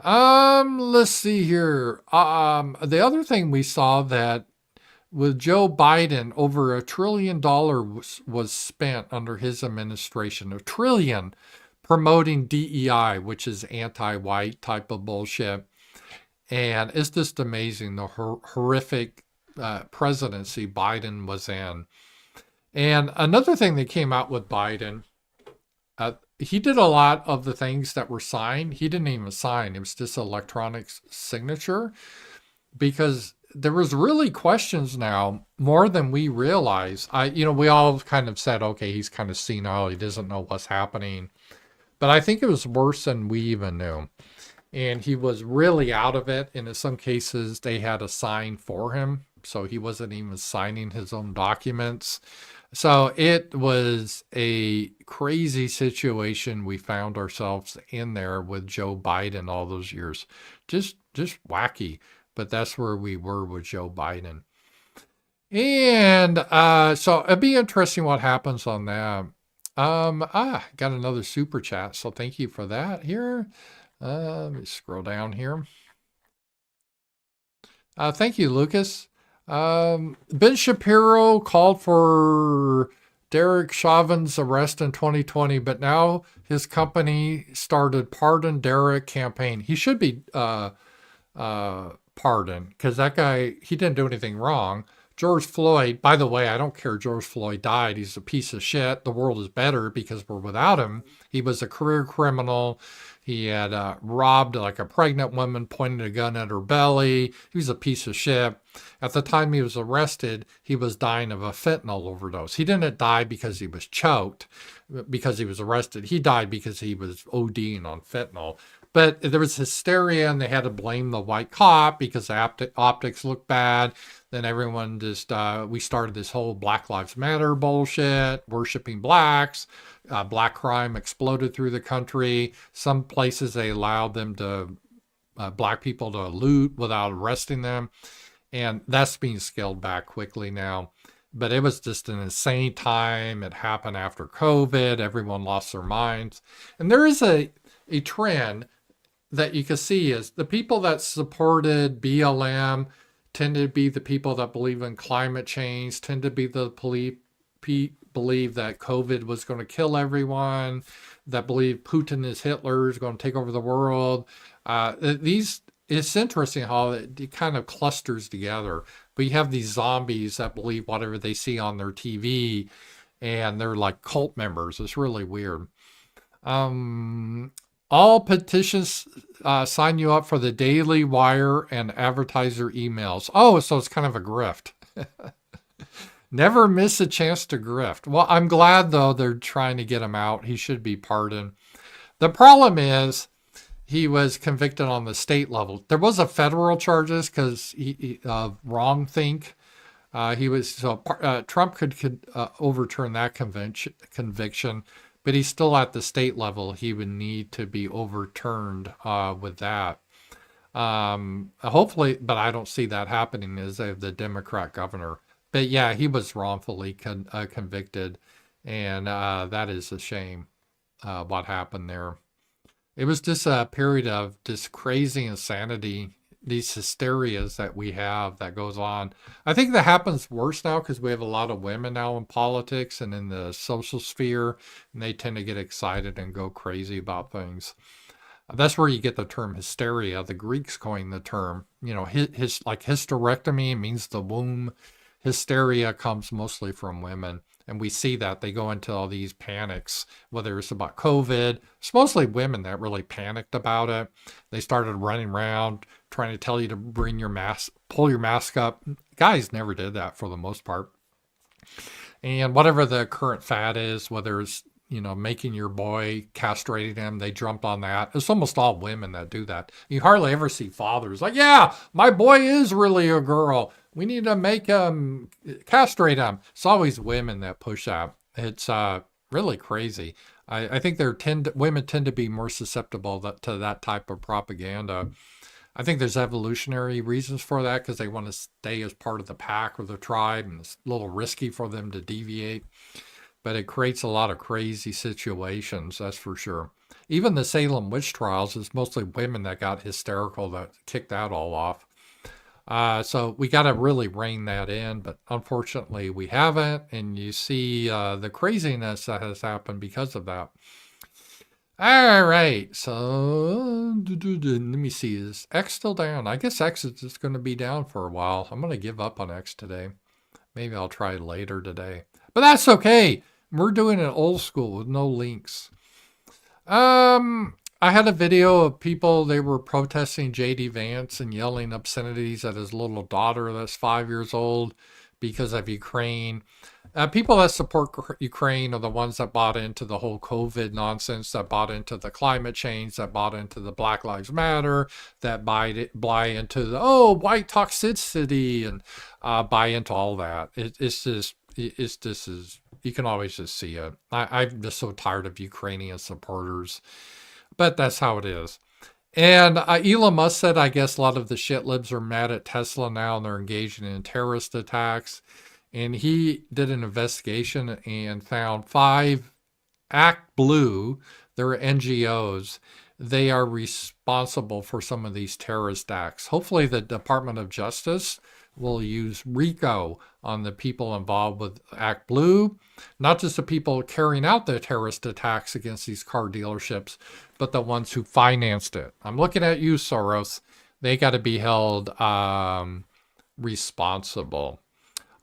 Let's see here. The other thing we saw that with Joe Biden, over $1 trillion was spent under his administration. $1 trillion promoting DEI, which is anti-white type of bullshit. And it's just amazing the horrific presidency Biden was in. And another thing that came out with Biden, he did a lot of the things that were signed. He didn't even sign. It was just electronic signature, because there was really questions now, more than we realize. We all kind of said, okay, he's kind of senile. He doesn't know what's happening. But I think it was worse than we even knew. And he was really out of it. And in some cases, they had to sign for him. So he wasn't even signing his own documents. So it was a crazy situation we found ourselves in there with Joe Biden all those years. Just wacky. But that's where we were with Joe Biden. And so it'd be interesting what happens on that. Got another super chat. So thank you for that here. Let me scroll down here. Thank you, Lucas. Ben Shapiro called for Derek Chauvin's arrest in 2020, but now his company started Pardon Derek campaign. He should be pardoned, because that guy, he didn't do anything wrong. George Floyd, by the way, I don't care George Floyd died. He's a piece of shit. The world is better because we're without him. He was a career criminal. He had robbed like a pregnant woman, pointed a gun at her belly. He was a piece of shit. At the time he was arrested, he was dying of a fentanyl overdose. He didn't die because he was choked, because he was arrested. He died because he was ODing on fentanyl. But there was hysteria, and they had to blame the white cop because the optics looked bad. Then everyone we started this whole Black Lives Matter bullshit, worshiping blacks. Black crime exploded through the country. Some places they allowed them to, black people to loot without arresting them. And that's being scaled back quickly now. But it was just an insane time. It happened after COVID. Everyone lost their minds. And there is a trend that you can see is the people that supported BLM tend to be the people that believe in climate change, tend to be the believe that COVID was going to kill everyone, that believe Putin is Hitler, is going to take over the world. It's interesting how it kind of clusters together. But you have these zombies that believe whatever they see on their TV, and they're like cult members. It's really weird. All petitions sign you up for the Daily Wire and advertiser emails. Oh, so it's kind of a grift. Never miss a chance to grift. Well, I'm glad, though, they're trying to get him out. He should be pardoned. The problem is he was convicted on the state level. There was a federal charges because he wrong think. Trump could overturn that conviction, but he's still at the state level. He would need to be overturned with that. Hopefully, but I don't see that happening as the Democrat governor. But yeah, he was wrongfully convicted, and that is a shame what happened there. It was just a period of just crazy insanity, these hysterias that we have that goes on. I think that happens worse now because we have a lot of women now in politics and in the social sphere, and they tend to get excited and go crazy about things. That's where you get the term hysteria. The Greeks coined the term. You know, like hysterectomy means the womb. Hysteria comes mostly from women. And we see that they go into all these panics, whether it's about COVID. It's mostly women that really panicked about it. They started running around trying to tell you to bring your mask, pull your mask up. Guys never did that for the most part. And whatever the current fad is, whether it's, making your boy, castrating him, they jump on that. It's almost all women that do that. You hardly ever see fathers like, yeah, my boy is really a girl. We need to make him, castrate him. It's always women that push that. It's really crazy. I think women tend to be more susceptible to that type of propaganda. I think there's evolutionary reasons for that because they want to stay as part of the pack or the tribe, and it's a little risky for them to deviate. But it creates a lot of crazy situations, that's for sure. Even the Salem witch trials is mostly women that got hysterical that kicked that all off. So we got to really rein that in, but unfortunately we haven't, and you see the craziness that has happened because of that. All right, so let me see, is X still down? I guess X is just going to be down for a while. I'm going to give up on X today. Maybe I'll try later today, but that's okay. We're doing it old school with no links. I had a video of people, they were protesting J.D. Vance and yelling obscenities at his little daughter that's 5 years old because of Ukraine. People that support Ukraine are the ones that bought into the whole COVID nonsense, that bought into the climate change, that bought into the Black Lives Matter, that buy into the, white toxicity, and buy into all that. It's just you can always just see it. I'm just so tired of Ukrainian supporters. But that's how it is. And Elon Musk said, I guess a lot of the shit libs are mad at Tesla now and they're engaging in terrorist attacks. And he did an investigation and found 5 Act Blue, they're NGOs. They are responsible for some of these terrorist acts. Hopefully the Department of Justice will use RICO on the people involved with Act Blue, not just the people carrying out the terrorist attacks against these car dealerships, but the ones who financed it. I'm looking at you, Soros. They got to be held responsible.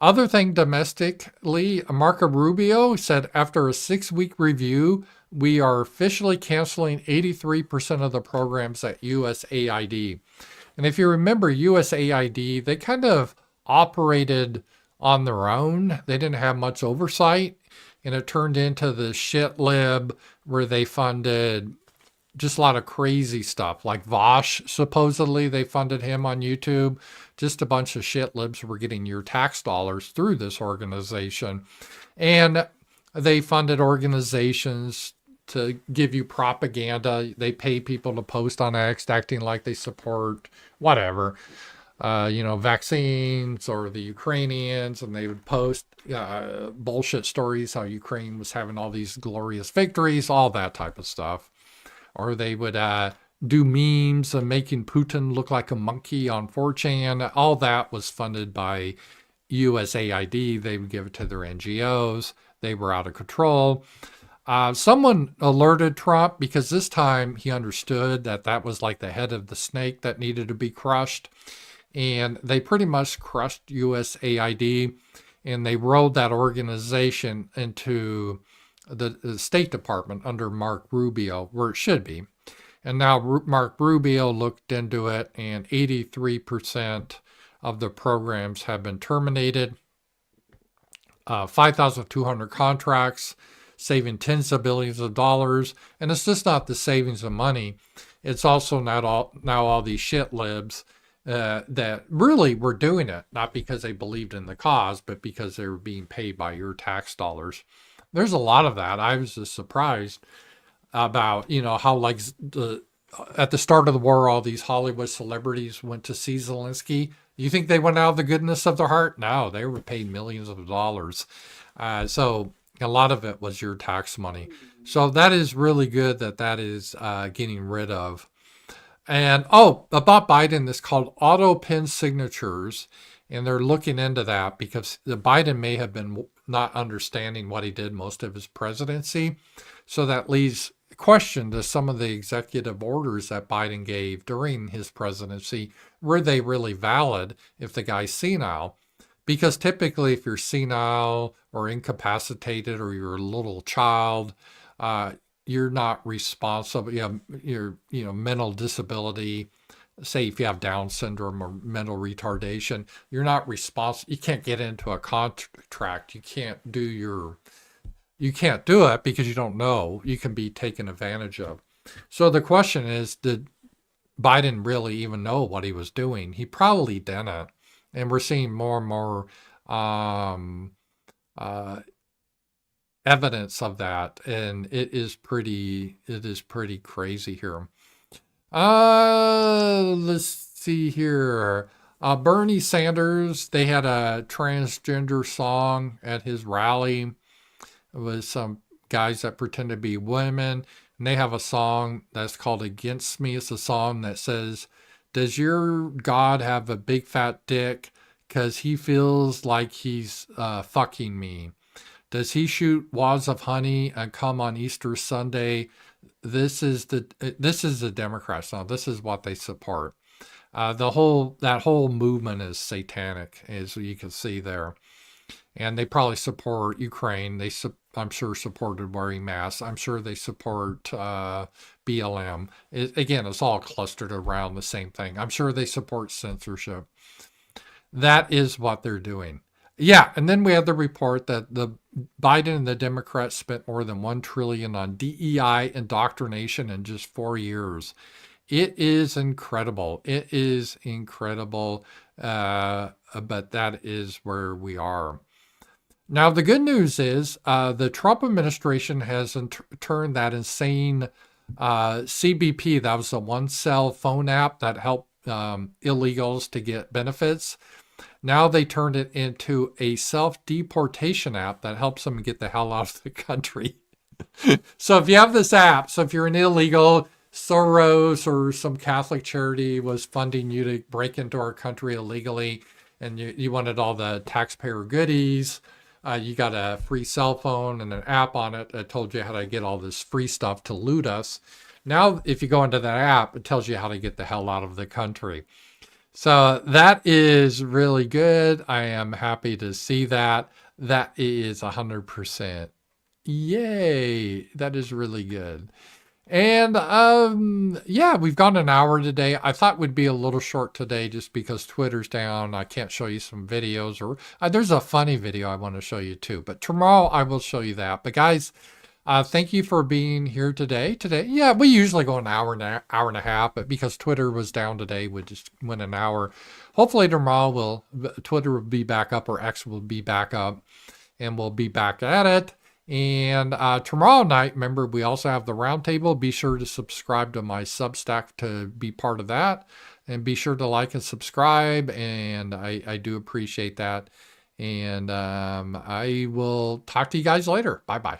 Other thing domestically, Marco Rubio said after a 6-week review, we are officially canceling 83% of the programs at USAID. And if you remember USAID, they kind of operated on their own. They didn't have much oversight, and it turned into the shit lib where they funded just a lot of crazy stuff. Like Vosh, supposedly they funded him on YouTube. Just a bunch of shit libs were getting your tax dollars through this organization. And they funded organizations to give you propaganda. They pay people to post on X acting like they support whatever, vaccines or the Ukrainians, and they would post bullshit stories how Ukraine was having all these glorious victories, all that type of stuff. Or they would do memes and making Putin look like a monkey on 4chan. All that was funded by USAID. They would give it to their NGOs. They were out of control. Someone alerted Trump because this time he understood that that was like the head of the snake that needed to be crushed. And they pretty much crushed USAID, and they rolled that organization into the State Department under Mark Rubio, where it should be. And now Mark Rubio looked into it, and 83% of the programs have been terminated. 5,200 contracts, saving tens of billions of dollars. And it's just not the savings of money. It's also now all these shit libs that really were doing it, not because they believed in the cause, but because they were being paid by your tax dollars. There's a lot of that. I was just surprised about, how like at the start of the war, all these Hollywood celebrities went to see Zelensky. You think they went out of the goodness of their heart? No, they were paid millions of dollars. So a lot of it was your tax money. So that is really good that is getting rid of. And about Biden, it's called auto pin signatures. And they're looking into that because the Biden may have been not understanding what he did most of his presidency. So that leaves question to some of the executive orders that Biden gave during his presidency. Were they really valid if the guy's senile? Because typically if you're senile or incapacitated or you're a little child, you're not responsible. You have your mental disability. Say if you have Down syndrome or mental retardation, you're not responsible. You can't get into a contract. You can't do it because you don't know. You can be taken advantage of. So the question is, did Biden really even know what he was doing? He probably didn't. And we're seeing more and more evidence of that. And it is pretty crazy here. Let's see here. Bernie Sanders, they had a transgender song at his rally. It was some guys that pretend to be women. And they have a song that's called Against Me. It's a song that says, does your God have a big fat dick? Because he feels like he's fucking me. Does he shoot wads of honey and come on Easter Sunday? This is the Democrats now. This is what they support. That whole movement is satanic, as you can see there. And they probably support Ukraine. I'm sure supported wearing masks. I'm sure they support BLM. Again, it's all clustered around the same thing. I'm sure they support censorship. That is what they're doing. Yeah, and then we had the report that the Biden and the Democrats spent more than $1 trillion on DEI indoctrination in just 4 years. It is incredible. It is incredible, but that is where we are. Now, the good news is the Trump administration has turned that insane CBP, that was a one-cell phone app that helped illegals to get benefits. Now they turned it into a self-deportation app that helps them get the hell out of the country. So if you have this app, so if you're an illegal, Soros or some Catholic charity was funding you to break into our country illegally, and you wanted all the taxpayer goodies, you got a free cell phone and an app on it that told you how to get all this free stuff to loot us. Now, if you go into that app, it tells you how to get the hell out of the country. So that is really good. I am happy to see that. That is 100%. Yay. That is really good. And yeah, we've gone an hour today. I thought we'd be a little short today just because Twitter's down. I can't show you some videos, or there's a funny video I want to show you too. But tomorrow I will show you that. But guys, thank you for being here today. Yeah, we usually go an hour and a half, but because Twitter was down today, we just went an hour. Hopefully tomorrow Twitter will be back up, or X will be back up, and we'll be back at it. And tomorrow night, remember, we also have the roundtable. Be sure to subscribe to my Substack to be part of that. And be sure to like and subscribe. And I do appreciate that. And I will talk to you guys later. Bye-bye.